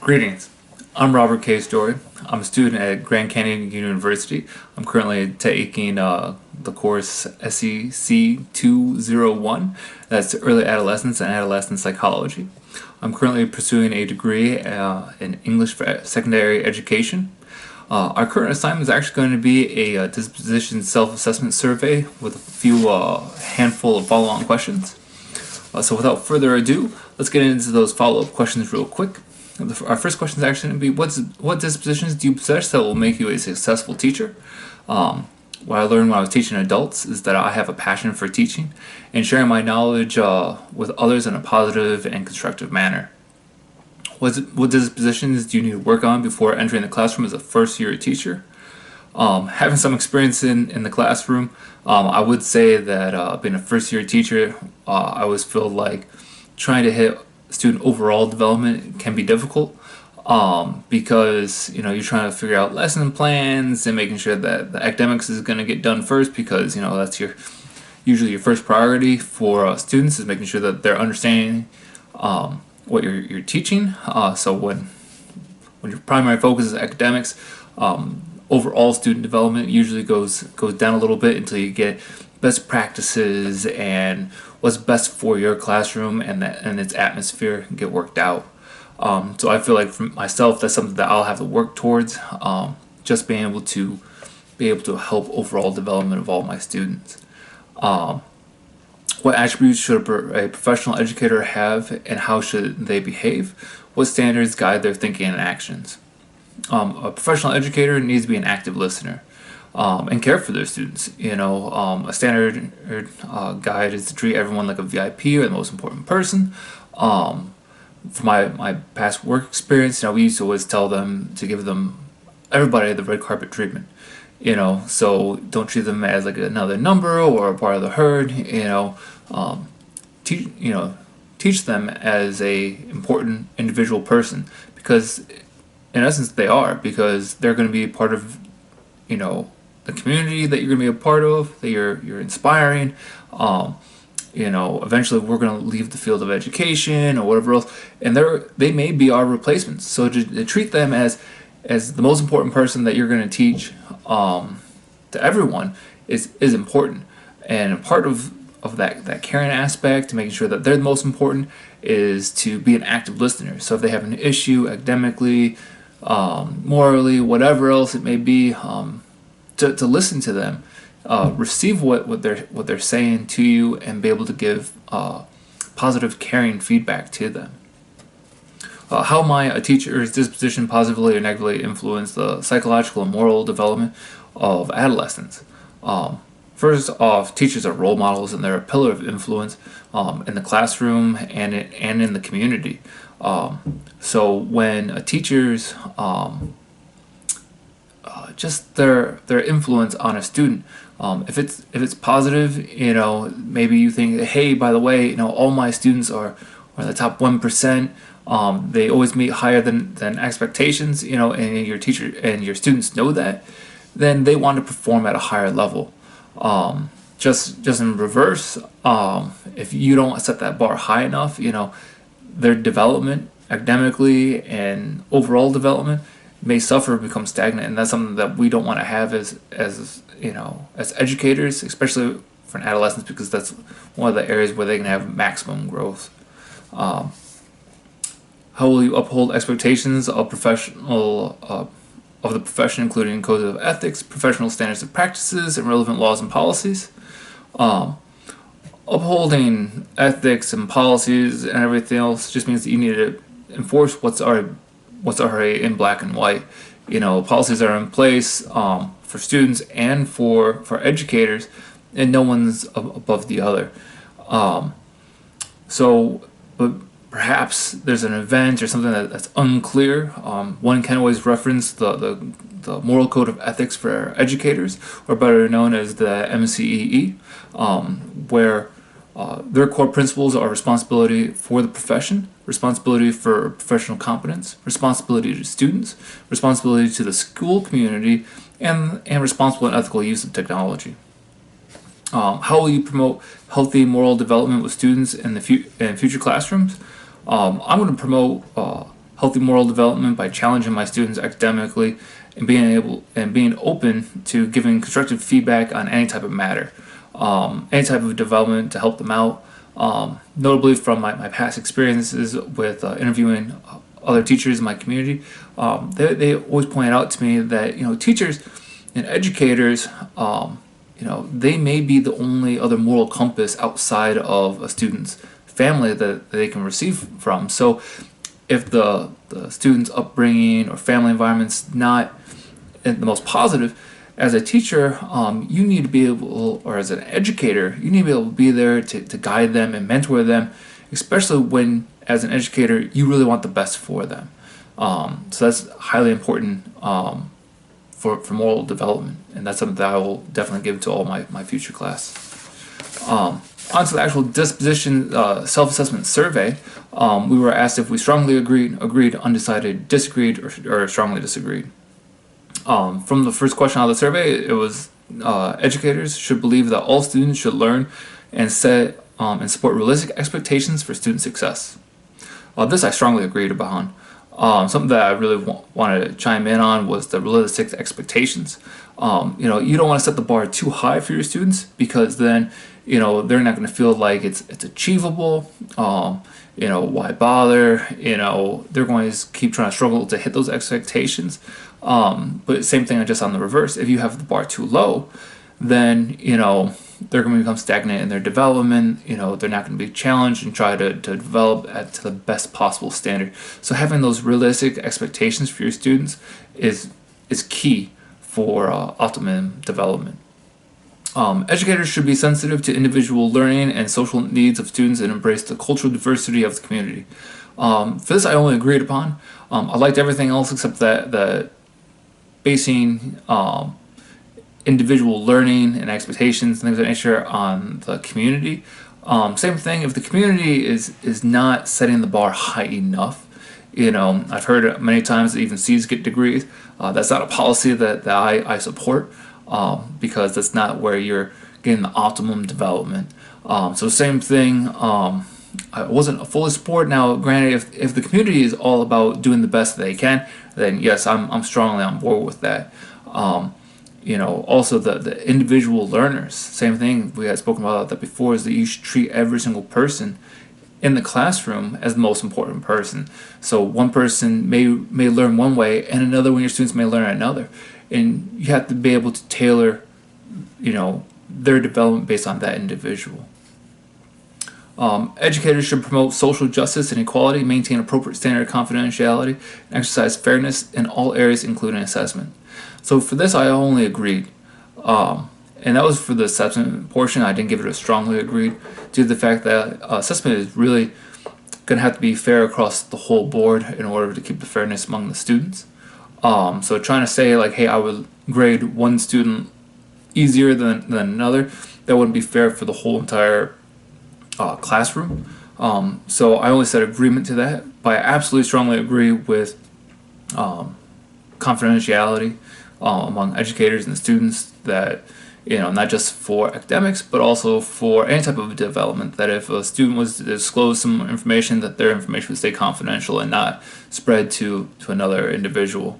Greetings. I'm Robert K. Storie. I'm a student at Grand Canyon University. I'm currently taking the course SEC 201. That's Early Adolescence and Adolescent Psychology. I'm currently pursuing a degree in English for secondary education. Our current assignment is actually going to be a disposition self-assessment survey with a few handful of follow-on questions. So without further ado, let's get into those follow-up questions real quick. Our first question is actually going to be, what dispositions do you possess that will make you a successful teacher? What I learned when I was teaching adults is that I have a passion for teaching and sharing my knowledge with others in a positive and constructive manner. What dispositions do you need to work on before entering the classroom as a first-year teacher? Having some experience in the classroom, I would say that being a first-year teacher, I always feel like trying to hit student overall development can be difficult because you're trying to figure out lesson plans and making sure that the academics is going to get done first, because that's usually your first priority for students, is making sure that they're understanding what you're teaching. So when your primary focus is academics, overall student development usually goes down a little bit until you get best practices and what's best for your classroom and its atmosphere get worked out. So I feel like for myself, that's something that I'll have to work towards, just being able to help overall development of all my students. What attributes should a professional educator have, and how should they behave? What standards guide their thinking and actions? A professional educator needs to be an active listener and care for their students. A standard guide is to treat everyone like a VIP or the most important person. From my past work experience, we used to always tell them to give everybody the red carpet treatment. So don't treat them as like another number or a part of the herd. Teach them as a important individual person, because in essence they are, because they're going to be part of the community that you're going to be a part of, that you're inspiring. Eventually we're going to leave the field of education or whatever else, and they may be our replacements. So to treat them as the most important person that you're going to teach to everyone is important. And part of that caring aspect, to making sure that they're the most important, is to be an active listener. So if they have an issue academically, morally, whatever else it may be, to listen to them, receive what they're saying to you, and be able to give positive, caring feedback to them. How might a teacher's disposition positively or negatively influence the psychological and moral development of adolescents? First off, teachers are role models, and they're a pillar of influence in the classroom and in the community. So when a teacher's just their influence on a student, if it's positive, maybe you think, hey, by the way, all my students are the top 1%. They always meet higher than expectations, and your teacher and your students know that, then they want to perform at a higher level. Just in reverse, if you don't set that bar high enough, their development academically and overall development may suffer, become stagnant, and that's something that we don't want to have as educators, especially for adolescents, because that's one of the areas where they can have maximum growth. How will you uphold expectations of the profession, including codes of ethics, professional standards and practices, and relevant laws and policies? Upholding ethics and policies and everything else just means that you need to enforce what's already in black and white. Policies are in place for students and for educators, and no one's above the other. But perhaps there's an event or something that's unclear. One can always reference the Moral Code of Ethics for Educators, or better known as the MCEE, where their core principles are responsibility for the profession, responsibility for professional competence, responsibility to students, responsibility to the school community, and responsible and ethical use of technology. How will you promote healthy moral development with students in future classrooms? I'm going to promote healthy moral development by challenging my students academically and being open to giving constructive feedback on any type of matter, any type of development to help them out. Notably from my past experiences with interviewing other teachers in my community, they always pointed out to me that teachers and educators, they may be the only other moral compass outside of a student's family that they can receive from. So if the student's upbringing or family environment's not the most positive, as a teacher, you need to be able, or as an educator, you need to be able to be there to guide them and mentor them, especially when, as an educator, you really want the best for them. So that's highly important for moral development, and that's something that I will definitely give to all my future class. On to the actual disposition self-assessment survey. We were asked if we strongly agreed, undecided, disagreed, or strongly disagreed. From the first question out of the survey, it was educators should believe that all students should learn and set and support realistic expectations for student success. This I strongly agreed upon. Something that I really wanted to chime in on was the realistic expectations. You don't want to set the bar too high for your students, because then they're not going to feel like it's achievable. Why bother? They're going to keep trying to struggle to hit those expectations. But same thing just on the reverse. If you have the bar too low, then they're going to become stagnant in their development. They're not going to be challenged and try to develop to the best possible standard. So having those realistic expectations for your students is key for optimum development. Educators should be sensitive to individual learning and social needs of students and embrace the cultural diversity of the community. For this, I only agreed upon. I liked everything else except that basing individual learning and expectations and things of that nature on the community. Same thing, if the community is not setting the bar high enough, I've heard many times that even C's get degrees. That's not a policy that I support, because that's not where you're getting the optimum development. So same thing, I wasn't a fully support. Now, granted, if the community is all about doing the best they can, then yes, I'm strongly on board with that. Also the individual learners, same thing, we had spoken about that before, is that you should treat every single person in the classroom as the most important person. So one person may learn one way, and another one of your students may learn another, and you have to be able to tailor their development based on that individual. Educators should promote social justice and equality, maintain appropriate standard of confidentiality, and exercise fairness in all areas, including assessment. So for this, I only agreed. And that was for the assessment portion. I didn't give it a strongly agreed, due to the fact that assessment is really going to have to be fair across the whole board in order to keep the fairness among the students. So trying to say like, hey, I would grade one student easier than another, that wouldn't be fair for the whole entire classroom. So I only said agreement to that, but I absolutely strongly agree with confidentiality among educators and students, that not just for academics but also for any type of development, that if a student was to disclose some information, that their information would stay confidential and not spread to another individual.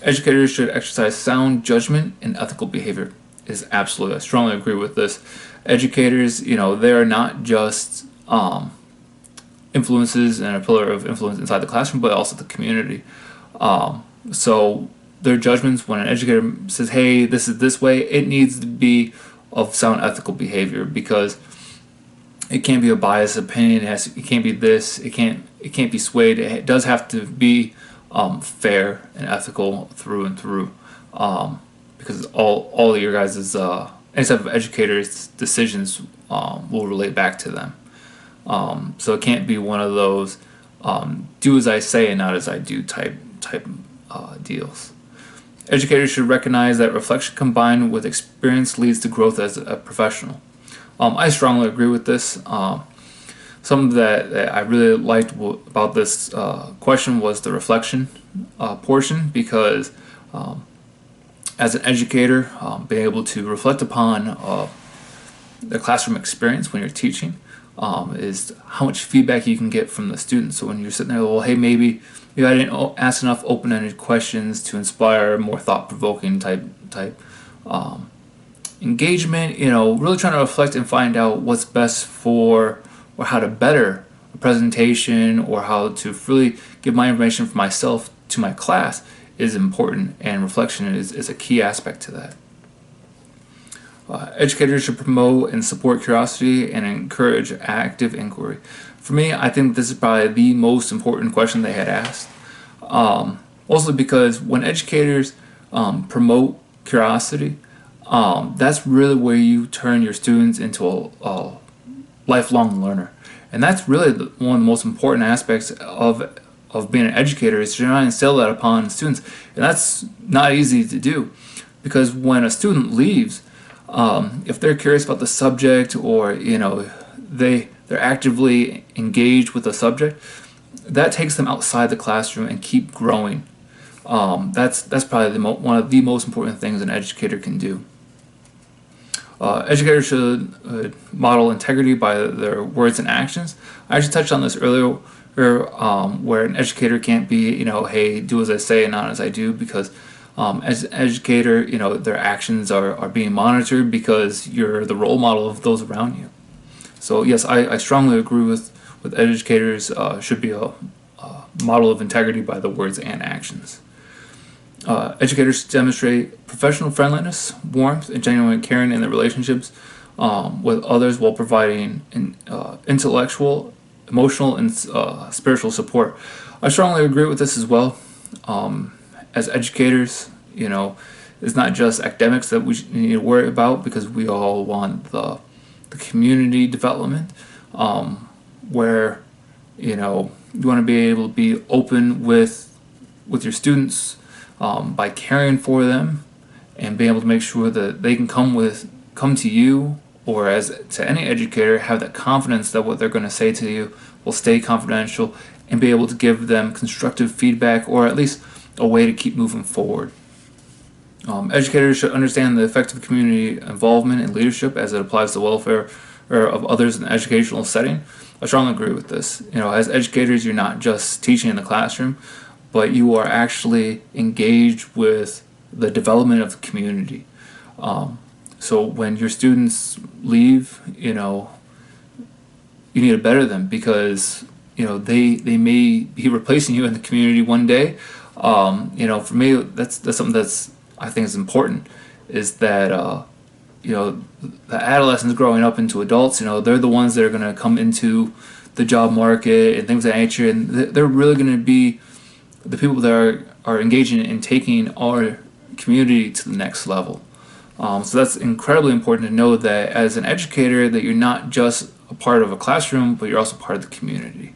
Educators should exercise sound judgment and ethical behavior. Is absolutely, I strongly agree with this. Educators, they are not just influences and a pillar of influence inside the classroom, but also the community. So their judgments, when an educator says, hey, this is this way, it needs to be of sound ethical behavior, because it can't be a biased opinion. It can't be this. It can't be swayed. It does have to be fair and ethical through and through, because all of your guys' any type of educator's decisions will relate back to them. So it can't be one of those do as I say and not as I do type deals. Educators should recognize that reflection combined with experience leads to growth as a professional. I strongly agree with this. Something that I really liked about this question was the reflection portion, because as an educator, being able to reflect upon the classroom experience when you're teaching is how much feedback you can get from the students. So when you're sitting there, well, hey, maybe I didn't ask enough open-ended questions to inspire more thought-provoking type engagement. Really trying to reflect and find out what's best for, or how to better a presentation, or how to really give my information for myself to my class is important, and reflection is a key aspect to that. Educators should promote and support curiosity and encourage active inquiry. For me, I think this is probably the most important question they had asked. Also because when educators promote curiosity, that's really where you turn your students into a lifelong learner. And that's really one of the most important aspects of being an educator, is to try and instill that upon students. And that's not easy to do, because when a student leaves, if they're curious about the subject, or they're actively engaged with the subject, that takes them outside the classroom and keep growing. That's probably one of the most important things an educator can do. Educators should model integrity by their words and actions. I actually touched on this earlier, where an educator can't be, hey, do as I say and not as I do, because as an educator, their actions are being monitored, because you're the role model of those around you. So yes, I strongly agree with educators should be a model of integrity by the words and actions. Educators demonstrate professional friendliness, warmth, and genuine caring in their relationships with others, while providing intellectual, emotional, and spiritual support. I strongly agree with this as well. As educators, it's not just academics that we need to worry about, because we all want the community development, where you want to be able to be open with your students, by caring for them, and being able to make sure that they can come to you, or as to any educator, have that confidence that what they're going to say to you will stay confidential, and be able to give them constructive feedback, or at least a way to keep moving forward. Educators should understand the effect of community involvement and leadership as it applies to the welfare of others in an educational setting. I strongly agree with this. As educators, you're not just teaching in the classroom, but you are actually engaged with the development of the community. So when your students leave, you need to better them, because they may be replacing you in the community one day. For me, that's something that's, I think, is important, is that the adolescents growing up into adults, they're the ones that are going to come into the job market and things of that nature, and they're really going to be the people that are engaging in taking our community to the next level. So that's incredibly important to know, that as an educator, that you're not just a part of a classroom, but you're also part of the community.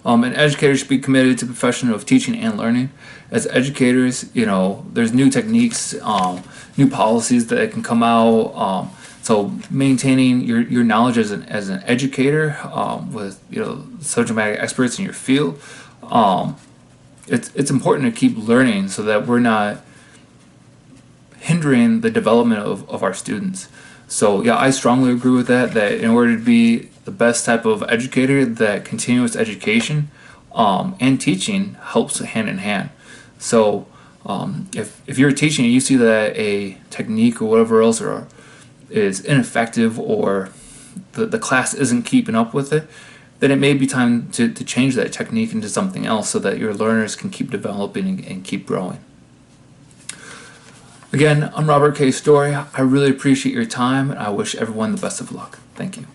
And educators should be committed to the profession of teaching and learning. As educators, there's new techniques, new policies that can come out. So maintaining your knowledge as an educator, with subject matter experts in your field, it's important to keep learning, so that we're not hindering the development of our students. So yeah, I strongly agree with that in order to be the best type of educator, that continuous education and teaching helps hand in hand. So if you're teaching and you see that a technique or whatever else is ineffective, or the class isn't keeping up with it, then it may be time to change that technique into something else, so that your learners can keep developing and keep growing. Again, I'm Robert K. Storie. I really appreciate your time, and I wish everyone the best of luck. Thank you.